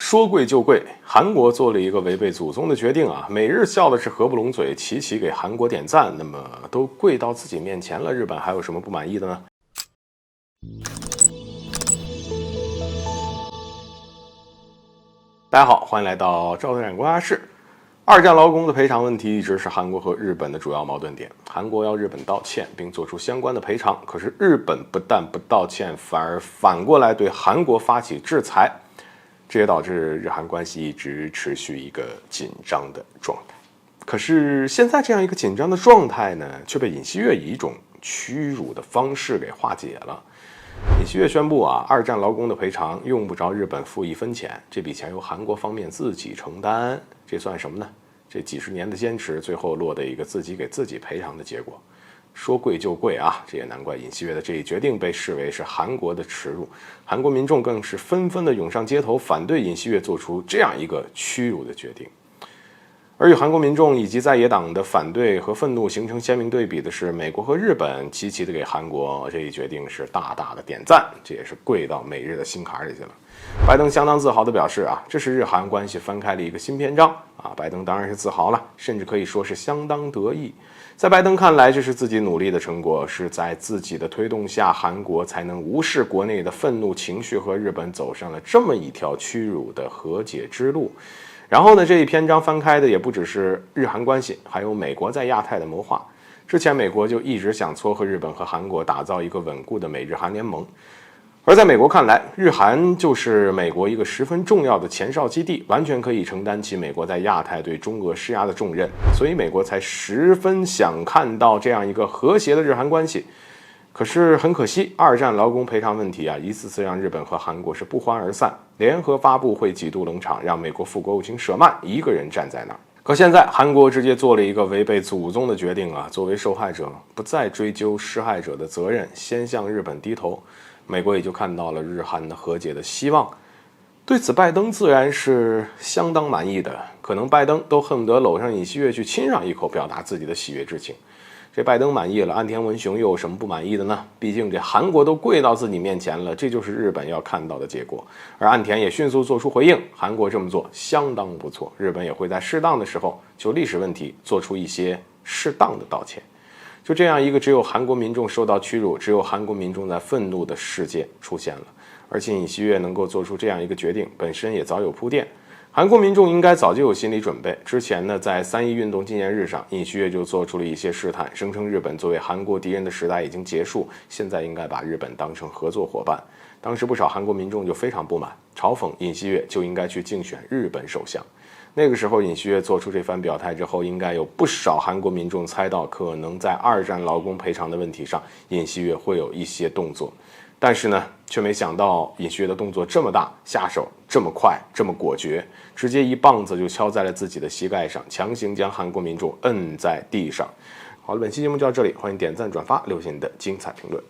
说贵就贵，韩国做了一个违背祖宗的决定啊！美日笑的是合不拢嘴，齐齐给韩国点赞。那么都跪到自己面前了，日本还有什么不满意的呢？大家好，欢迎来到赵特展观察室。二战劳工的赔偿问题一直是韩国和日本的主要矛盾点。韩国要日本道歉，并做出相关的赔偿，可是日本不但不道歉，反过来对韩国发起制裁。这也导致日韩关系一直持续一个紧张的状态。可是现在这样一个紧张的状态呢，却被尹锡悦以一种屈辱的方式给化解了。尹锡悦宣布啊，二战劳工的赔偿用不着日本付一分钱，这笔钱由韩国方面自己承担。这算什么呢？这几十年的坚持，最后落得一个自己给自己赔偿的结果。说贵就贵啊，这也难怪尹锡悦的这一决定被视为是韩国的耻辱，韩国民众更是纷纷的涌上街头，反对尹锡悦做出这样一个屈辱的决定。而与韩国民众以及在野党的反对和愤怒形成鲜明对比的是，美国和日本齐齐的给韩国这一决定是大大的点赞，这也是跪到美日的心坎里去了。拜登相当自豪地表示啊，这是日韩关系翻开了一个新篇章啊！拜登当然是自豪了，甚至可以说是相当得意。在拜登看来，这是自己努力的成果，是在自己的推动下，韩国才能无视国内的愤怒情绪，和日本走上了这么一条屈辱的和解之路。然后呢，这一篇章翻开的也不只是日韩关系，还有美国在亚太的谋划。之前美国就一直想撮合日本和韩国，打造一个稳固的美日韩联盟。而在美国看来，日韩就是美国一个十分重要的前哨基地，完全可以承担起美国在亚太对中俄施压的重任，所以美国才十分想看到这样一个和谐的日韩关系。可是很可惜，二战劳工赔偿问题啊，一次次让日本和韩国是不欢而散，联合发布会几度冷场，让美国副国务卿舍曼一个人站在那儿。可现在韩国直接做了一个违背祖宗的决定啊，作为受害者不再追究施害者的责任，先向日本低头，美国也就看到了日韩的和解的希望。对此拜登自然是相当满意的，可能拜登都恨不得搂上尹锡悦去亲上一口，表达自己的喜悦之情。这拜登满意了，岸田文雄又有什么不满意的呢？毕竟这韩国都跪到自己面前了，这就是日本要看到的结果。而岸田也迅速做出回应，韩国这么做相当不错，日本也会在适当的时候就历史问题做出一些适当的道歉。就这样一个只有韩国民众受到屈辱，只有韩国民众在愤怒的世界出现了。而且尹锡悦能够做出这样一个决定，本身也早有铺垫。韩国民众应该早就有心理准备。之前呢，在3·1运动纪念日上，尹锡悦就做出了一些试探，声称日本作为韩国敌人的时代已经结束，现在应该把日本当成合作伙伴。当时不少韩国民众就非常不满，嘲讽尹锡悦就应该去竞选日本首相。那个时候尹锡悦做出这番表态之后，应该有不少韩国民众猜到，可能在二战劳工赔偿的问题上，尹锡悦会有一些动作。但是呢，却没想到尹锡悦的动作这么大，下手这么快，这么果决，直接一棒子就敲在了自己的膝盖上，强行将韩国民众摁在地上。好了，本期节目就到这里，欢迎点赞转发，留下你的精彩评论。